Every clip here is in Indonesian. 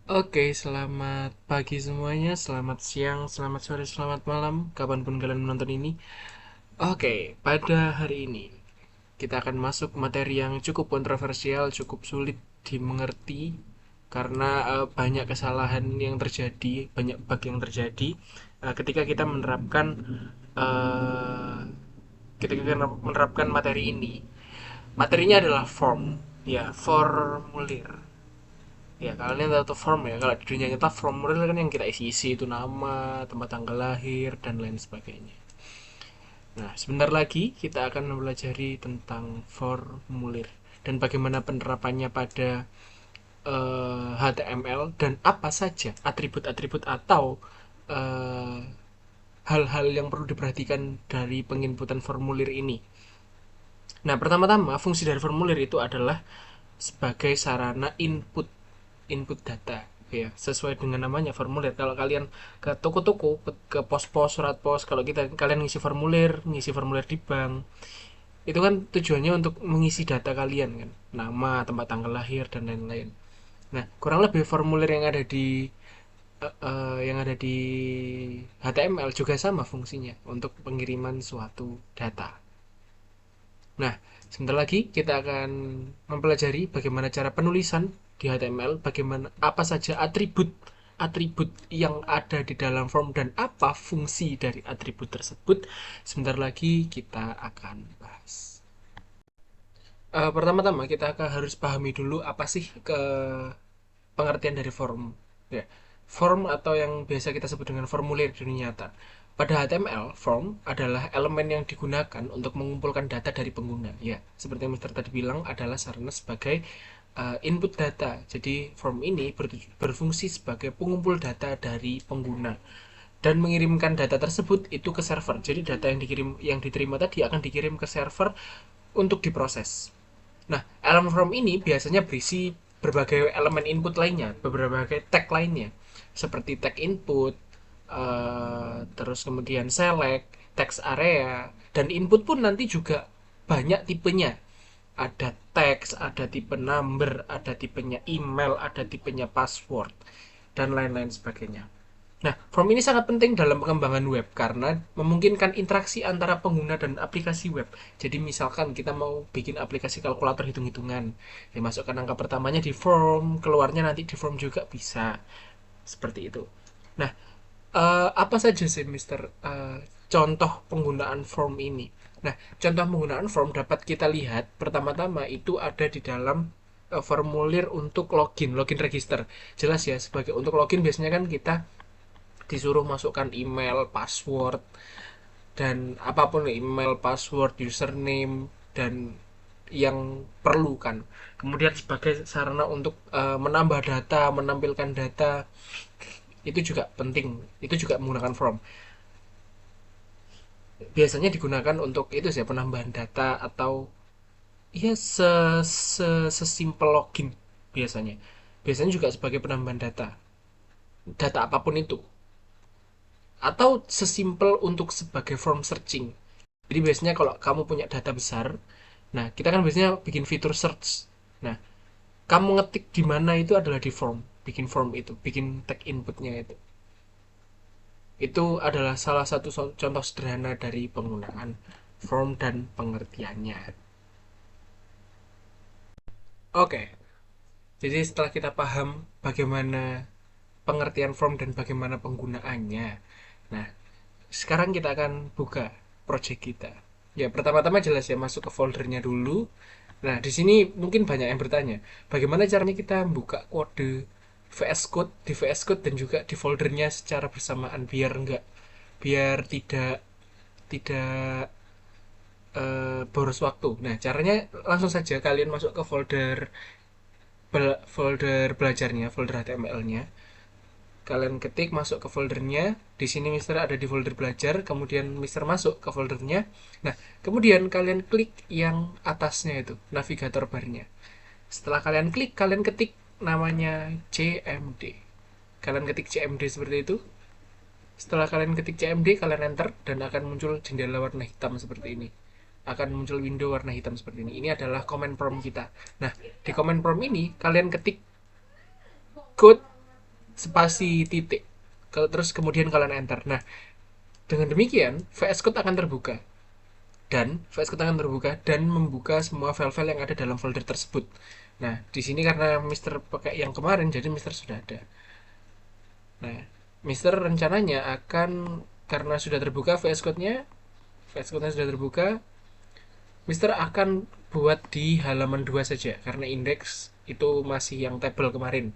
Oke, selamat pagi semuanya, selamat siang, selamat sore, selamat malam, kapanpun kalian menonton ini. Oke, pada hari ini kita akan masuk materi yang cukup kontroversial, cukup sulit dimengerti karena banyak kesalahan yang terjadi, banyak bug yang terjadi ketika kita eh, menerapkan materi ini. Materinya adalah form, ya, formulir. Ya, kalian tahu tuh form ya. Kalau di dunia nyata formulir kan yang kita isi-isi itu nama, tempat tanggal lahir, dan lain sebagainya. Nah, sebentar lagi kita akan mempelajari tentang formulir dan bagaimana penerapannya pada HTML dan apa saja atribut-atribut atau eh, hal-hal yang perlu diperhatikan dari penginputan formulir ini. Nah, pertama-tama fungsi dari formulir itu adalah sebagai sarana input input data, ya, sesuai dengan namanya formulir. Kalau kalian ke toko-toko, ke pos-pos, surat pos, kalau kalian ngisi formulir di bank, itu kan tujuannya untuk mengisi data kalian kan, nama, tempat tanggal lahir, dan lain-lain. Nah, kurang lebih formulir yang ada di HTML juga sama fungsinya untuk pengiriman suatu data. Nah, sebentar lagi kita akan mempelajari bagaimana cara penulisan di HTML, bagaimana apa saja atribut yang ada di dalam form dan apa fungsi dari atribut tersebut. Sebentar lagi kita akan bahas. Pertama-tama kita akan harus pahami dulu apa sih pengertian dari form. Ya, form atau yang biasa kita sebut dengan formulir di dunia nyata. Pada HTML, form adalah elemen yang digunakan untuk mengumpulkan data dari pengguna. Ya, seperti yang Mister tadi bilang, adalah sarana sebagai input data. Jadi, form ini berfungsi sebagai pengumpul data dari pengguna dan mengirimkan data tersebut itu ke server. Jadi, data yang diterima tadi akan dikirim ke server untuk diproses. Nah, elemen form ini biasanya berisi berbagai elemen input lainnya, berbagai tag lainnya, seperti tag input, terus kemudian select, text area, dan input pun nanti juga banyak tipenya. Ada teks, ada tipe number, ada tipenya email, ada tipenya password, dan lain-lain sebagainya. Nah, form ini sangat penting dalam pengembangan web karena memungkinkan interaksi antara pengguna dan aplikasi web. Jadi misalkan kita mau bikin aplikasi kalkulator hitung-hitungan, ya masukkan angka pertamanya di form, keluarnya nanti di form juga bisa. Seperti itu. Nah, apa saja sih Mister contoh penggunaan form ini? Nah, contoh penggunaan form dapat kita lihat pertama-tama itu ada di dalam formulir untuk login register. Jelas ya, sebagai untuk login biasanya kan kita disuruh masukkan email, password, dan apapun, email, password, username, dan yang perlu kan. Kemudian sebagai sarana untuk menambah data, menampilkan data, itu juga penting. Itu juga menggunakan form. Biasanya digunakan untuk itu sih, penambahan data atau ya sesimpel login biasanya. Biasanya juga sebagai penambahan data apapun itu, atau sesimpel untuk sebagai form searching. Jadi biasanya kalau kamu punya data besar, nah kita kan biasanya bikin fitur search. Nah, kamu ngetik di mana itu adalah di form, bikin form itu, bikin tag inputnya itu. Itu adalah salah satu contoh sederhana dari penggunaan form dan pengertiannya. Oke, jadi setelah kita paham bagaimana pengertian form dan bagaimana penggunaannya, nah sekarang kita akan buka project kita. Ya, pertama-tama jelas ya, masuk ke foldernya dulu. Nah, di sini mungkin banyak yang bertanya, bagaimana caranya kita buka kode VS Code di VS Code dan juga di foldernya secara bersamaan biar tidak tidak boros waktu. Nah, caranya langsung saja kalian masuk ke folder belajarnya, folder HTML-nya. Kalian ketik, masuk ke foldernya. Di sini Mister ada di folder belajar, kemudian Mister masuk ke foldernya. Nah, kemudian kalian klik yang atasnya itu, navigator barnya. Setelah kalian klik, kalian ketik namanya CMD. Kalian ketik CMD seperti itu. Setelah kalian ketik CMD, kalian enter dan akan muncul jendela warna hitam seperti ini. Akan muncul window warna hitam seperti ini. Ini adalah command prompt kita. Nah, di command prompt ini kalian ketik code spasi titik. Terus kemudian kalian enter. Nah, dengan demikian VS Code akan terbuka dan VS Code akan terbuka dan membuka semua file-file yang ada dalam folder tersebut. Nah, di sini karena Mister pakai yang kemarin, jadi Mister sudah ada. Nah, Mister rencananya akan, karena sudah terbuka VS Code-nya sudah terbuka, Mister akan buat di halaman 2 saja karena indeks itu masih yang table kemarin.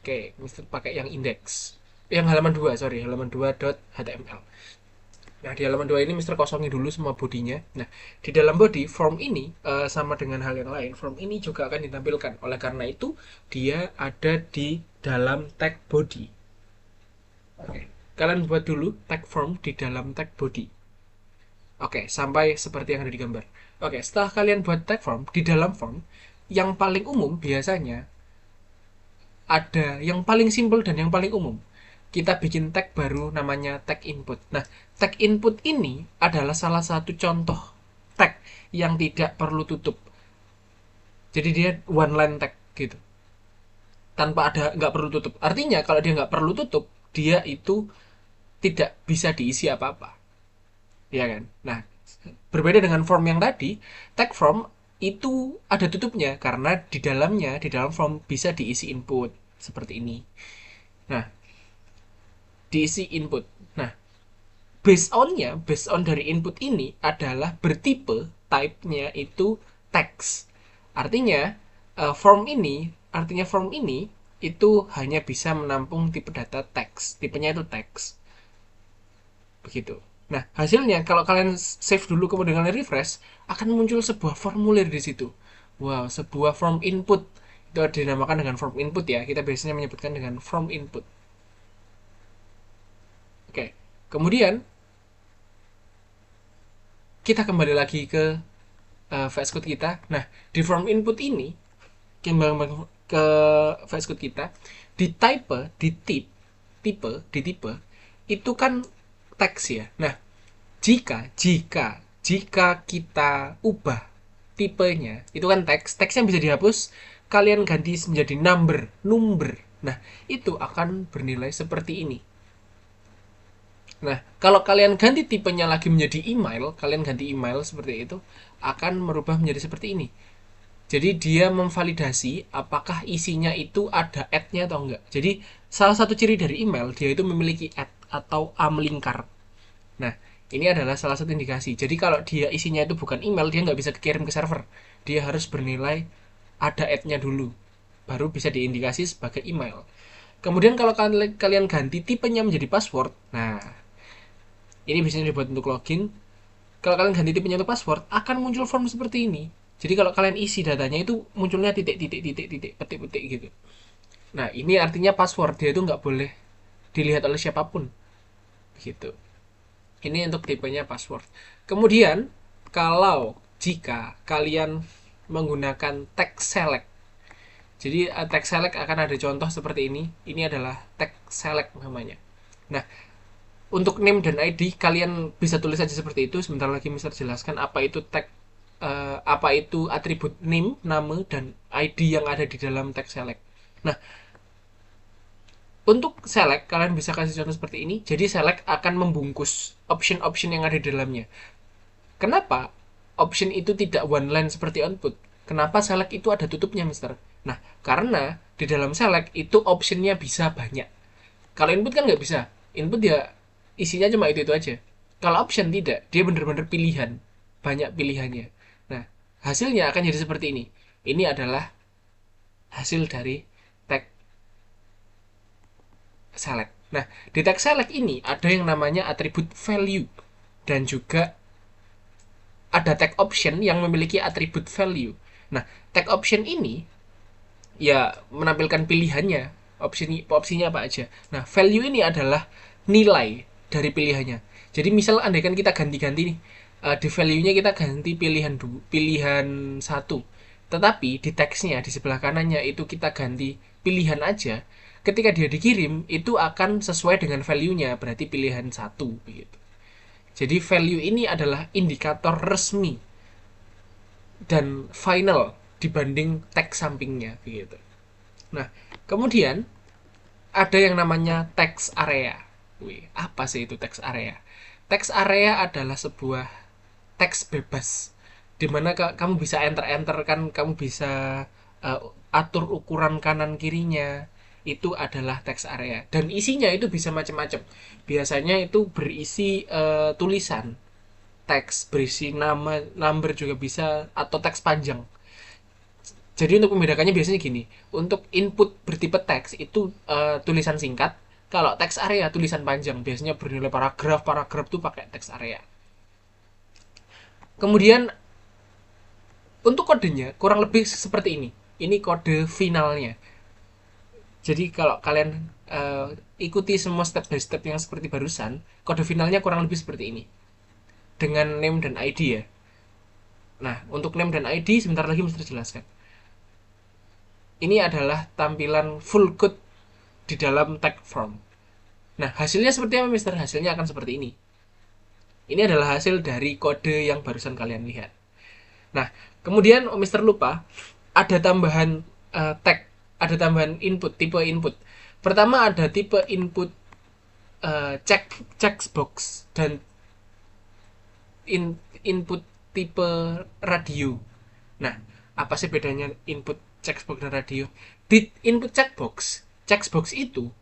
Oke, Mister pakai yang indeks. Yang halaman 2, sorry, halaman 2.html. Nah, di halaman 2 ini Mister kosongi dulu semua bodinya. Nah, di dalam body form ini sama dengan hal yang lain, form ini juga akan ditampilkan. Oleh karena itu, dia ada di dalam tag body. Oke. Kalian buat dulu tag form di dalam tag body. Oke, sampai seperti yang ada di gambar. Oke, setelah kalian buat tag form, di dalam form, yang paling umum biasanya ada yang paling simple dan yang paling umum. Kita bikin tag baru namanya tag input. Nah, tag input ini adalah salah satu contoh tag yang tidak perlu tutup. Jadi dia one line tag gitu. Tanpa ada, nggak perlu tutup. Artinya kalau dia nggak perlu tutup, dia itu tidak bisa diisi apa-apa. Ya kan? Nah, berbeda dengan form yang tadi, tag form itu ada tutupnya karena di dalamnya, di dalam form bisa diisi input seperti ini. Nah, diisi input. Nah, based on dari input ini adalah bertipe type-nya itu text. Artinya form ini itu hanya bisa menampung tipe data text. Tipenya itu text. Begitu. Nah, hasilnya kalau kalian save dulu kemudian kalian refresh, akan muncul sebuah formulir di situ. Wow, sebuah form input. Itu dinamakan dengan form input ya. Kita biasanya menyebutkan dengan form input. Oke. Kemudian kita kembali lagi ke VS Code kita. Nah, di form input ini kembali ke VS Code kita, di type, di tipe itu kan teks ya. Nah, jika kita ubah tipenya, itu kan teksnya bisa dihapus, kalian ganti menjadi number. Nah, itu akan bernilai seperti ini. Nah, kalau kalian ganti tipenya lagi menjadi email, kalian ganti email seperti itu, akan merubah menjadi seperti ini. Jadi dia memvalidasi apakah isinya itu ada add-nya atau enggak. Jadi salah satu ciri dari email, dia itu memiliki add atau a melingkar. Nah, ini adalah salah satu indikasi. Jadi kalau dia isinya itu bukan email, dia nggak bisa kirim ke server. Dia harus bernilai ada add-nya dulu. Baru bisa diindikasi sebagai email. Kemudian kalau kalian ganti tipenya menjadi password, nah ini biasanya dibuat untuk login. Kalau kalian ganti tipenya untuk password, akan muncul form seperti ini. Jadi kalau kalian isi datanya itu munculnya petik gitu. Nah, ini artinya password dia itu nggak boleh dilihat oleh siapapun. Gitu. Ini untuk tipenya password. Kemudian, kalau jika kalian menggunakan tag select. Jadi tag select akan ada contoh seperti ini. Ini adalah tag select namanya. Nah, untuk name dan ID kalian bisa tulis aja seperti itu. Sebentar lagi Mister jelaskan apa itu tag apa itu atribut name, nama dan ID yang ada di dalam tag select. Nah, untuk select kalian bisa kasih contoh seperti ini. Jadi select akan membungkus option-option yang ada di dalamnya. Kenapa option itu tidak one line seperti output? Kenapa select itu ada tutupnya, Mister? Nah, karena di dalam select itu optionnya bisa banyak. Kalau input kan nggak bisa. Input ya isinya cuma itu aja. Kalau option tidak, dia benar-benar pilihan. Banyak pilihannya. Nah, hasilnya akan jadi seperti ini. Ini adalah hasil dari tag select. Nah, di tag select ini ada yang namanya atribut value dan juga ada tag option yang memiliki atribut value. Nah, tag option ini ya menampilkan pilihannya, opsinya apa aja. Nah, value ini adalah nilai dari pilihannya. Jadi misal andaikan kita ganti-ganti nih, di value-nya kita ganti pilihan satu. Tetapi di teksnya di sebelah kanannya itu kita ganti pilihan aja. Ketika dia dikirim itu akan sesuai dengan value-nya, berarti pilihan satu begitu. Jadi value ini adalah indikator resmi dan final dibanding tag sampingnya begitu. Nah, kemudian ada yang namanya text area. Wih, apa sih itu text area? Text area adalah sebuah teks bebas dimana kamu bisa enter kan, kamu bisa uh, atur ukuran kanan kirinya. Itu adalah teks area dan isinya itu bisa macam-macam. Biasanya itu berisi tulisan, teks berisi nama, number juga bisa, atau teks panjang. Jadi untuk membedakannya biasanya gini, untuk input bertipe teks itu tulisan singkat. Kalau teks area tulisan panjang, biasanya bernilai paragraf. Paragraf tuh pakai teks area. Kemudian untuk kodenya kurang lebih seperti ini. Ini kode finalnya. Jadi kalau kalian ikuti semua step by step yang seperti barusan, kode finalnya kurang lebih seperti ini. Dengan name dan ID ya. Nah, untuk name dan ID sebentar lagi mesti jelaskan. Ini adalah tampilan full code di dalam tag form. Nah, hasilnya seperti apa, Mister? Hasilnya akan seperti ini. Ini adalah hasil dari kode yang barusan kalian lihat. Nah, kemudian Mister lupa ada tambahan tag, ada tambahan input, tipe input. Pertama ada tipe input checkbox dan input tipe radio. Nah, apa sih bedanya input checkbox dan radio? Di input checkbox itu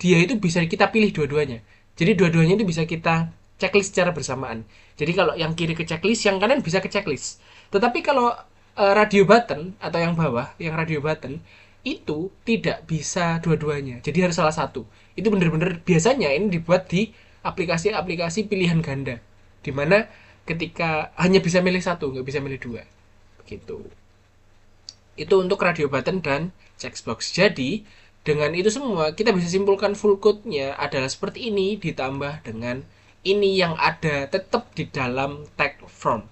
dia itu bisa kita pilih dua-duanya. Jadi dua-duanya itu bisa kita checklist secara bersamaan. Jadi kalau yang kiri ke checklist, yang kanan bisa ke checklist. Tetapi kalau radio button atau yang bawah, yang radio button itu tidak bisa dua-duanya. Jadi harus salah satu. Itu benar-benar biasanya ini dibuat di aplikasi-aplikasi pilihan ganda, dimana ketika hanya bisa milih satu, nggak bisa milih dua, gitu. Itu untuk radio button dan checkbox. Jadi dengan itu semua kita bisa simpulkan full code-nya adalah seperti ini ditambah dengan ini yang ada tetap di dalam tag form.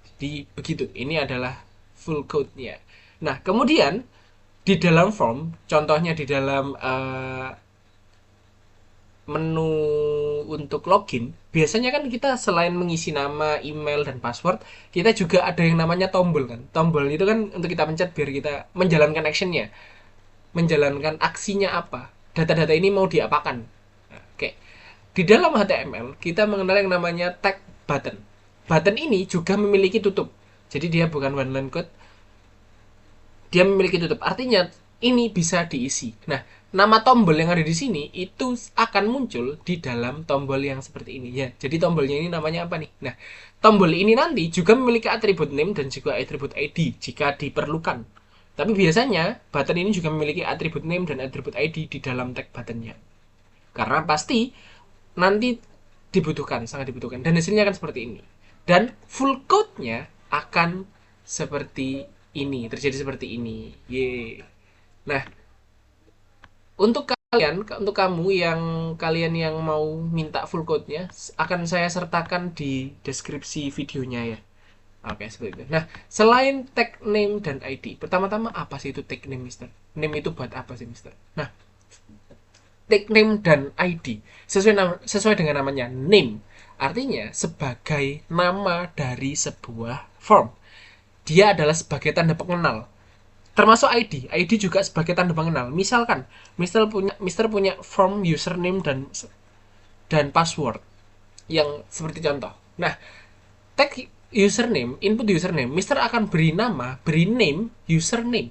Jadi begitu, ini adalah full code-nya. Nah, kemudian di dalam form, contohnya di dalam menu untuk login, biasanya kan kita selain mengisi nama, email, dan password, kita juga ada yang namanya tombol kan. Tombol itu kan untuk kita pencet biar kita menjalankan actionnya, menjalankan aksinya apa. Data-data ini mau diapakan. Nah, oke. Di dalam HTML, kita mengenal yang namanya tag button. Button ini juga memiliki tutup. Jadi dia bukan one line code, dia memiliki tutup. Artinya ini bisa diisi. Nah, nama tombol yang ada di sini itu akan muncul di dalam tombol yang seperti ini ya. Jadi tombolnya ini namanya apa nih? Nah, tombol ini nanti juga memiliki atribut name dan juga atribut ID jika diperlukan. Tapi biasanya button ini juga memiliki atribut name dan atribut ID di dalam tag buttonnya. Karena pasti nanti dibutuhkan, sangat dibutuhkan. Dan hasilnya akan seperti ini. Dan full code-nya akan seperti ini, terjadi seperti ini. Ye. Nah, untuk kamu yang kalian yang mau minta full code-nya, akan saya sertakan di deskripsi videonya ya. Oke, seperti itu. Nah, selain tag name dan ID, pertama-tama apa sih itu tag name, Mister? Name itu buat apa sih, Mister? Nah, tag name dan ID sesuai dengan namanya name, artinya sebagai nama dari sebuah form. Dia adalah sebagai tanda pengenal, termasuk ID. ID juga sebagai tanda pengenal. Misalkan Mister punya form username dan password yang seperti contoh. Nah, tag username, input username, Mister akan beri nama, beri name, username.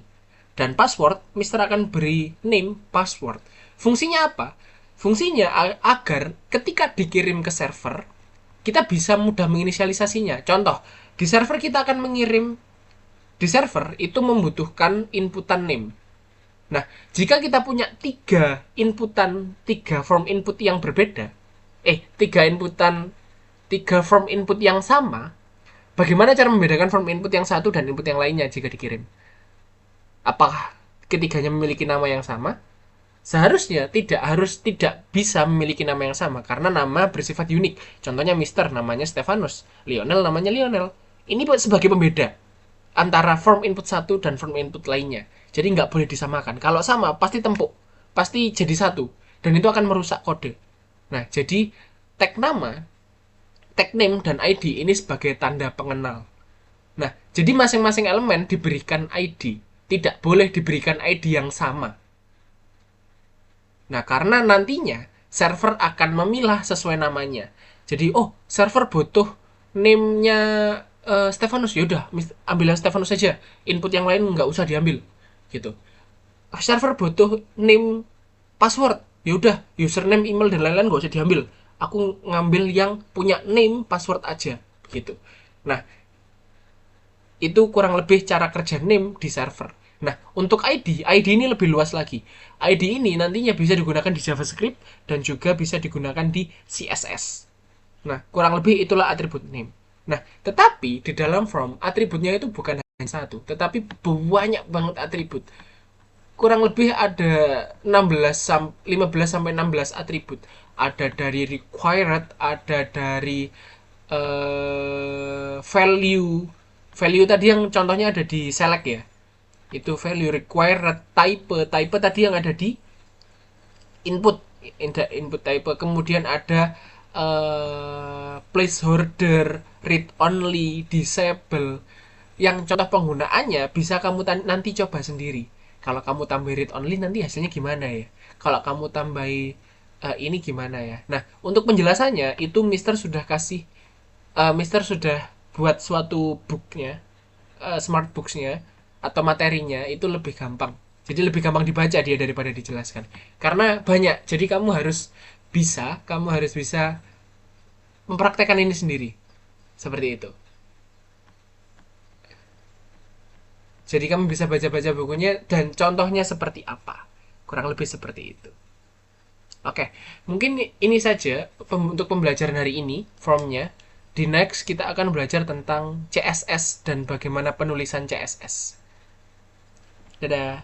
Dan password, Mister akan beri name, password. Fungsinya apa? Fungsinya agar ketika dikirim ke server, kita bisa mudah menginisialisasinya. Contoh, di server kita akan mengirim, di server itu membutuhkan inputan name. Nah, jika kita punya tiga form input yang berbeda, tiga form input yang sama, bagaimana cara membedakan form input yang satu dan input yang lainnya jika dikirim? Apakah ketiganya memiliki nama yang sama? Seharusnya tidak bisa memiliki nama yang sama karena nama bersifat unik. Contohnya Mister namanya Stefanus, Lionel namanya Lionel. Ini sebagai pembeda antara form input satu dan form input lainnya. Jadi nggak boleh disamakan. Kalau sama pasti tempuk, pasti jadi satu dan itu akan merusak kode. Nah, jadi tag nama, tag name dan ID ini sebagai tanda pengenal. Nah, jadi masing-masing elemen diberikan ID. tidak boleh diberikan ID yang sama. Nah, karena nantinya server akan memilah sesuai namanya. Jadi, oh, server butuh name-nya Stefanus, yaudah ambil yang Stefanus saja. Input yang lain nggak usah diambil, gitu. Server butuh name password, yaudah username, email dan lain-lain nggak usah diambil. Aku ngambil yang punya name password aja, gitu. Nah, itu kurang lebih cara kerja name di server. Nah, untuk ID ini lebih luas lagi. ID ini nantinya bisa digunakan di JavaScript dan juga bisa digunakan di CSS. Nah, kurang lebih itulah atribut name. Nah, tetapi di dalam form atributnya itu bukan hanya satu, tetapi banyak banget atribut. Kurang lebih ada 15 sampai 16 atribut. Ada dari required, ada dari value. Value tadi yang contohnya ada di select ya. Itu value required, type tadi yang ada di input, input type. Kemudian ada placeholder, read only, disable. Yang contoh penggunaannya bisa kamu nanti coba sendiri. Kalau kamu tambah read only nanti hasilnya gimana ya? Kalau kamu tambahi ini gimana ya? Nah, untuk penjelasannya itu Mister sudah kasih, Mister sudah buat suatu booknya, smart booksnya atau materinya itu lebih gampang. Jadi lebih gampang dibaca dia daripada dijelaskan. Karena banyak. Jadi kamu harus bisa mempraktekkan ini sendiri. Seperti itu. Jadi kamu bisa baca-baca bukunya dan contohnya seperti apa. Kurang lebih seperti itu. Oke, mungkin ini saja untuk pembelajaran hari ini, formnya. Di next kita akan belajar tentang CSS dan bagaimana penulisan CSS. Dadah.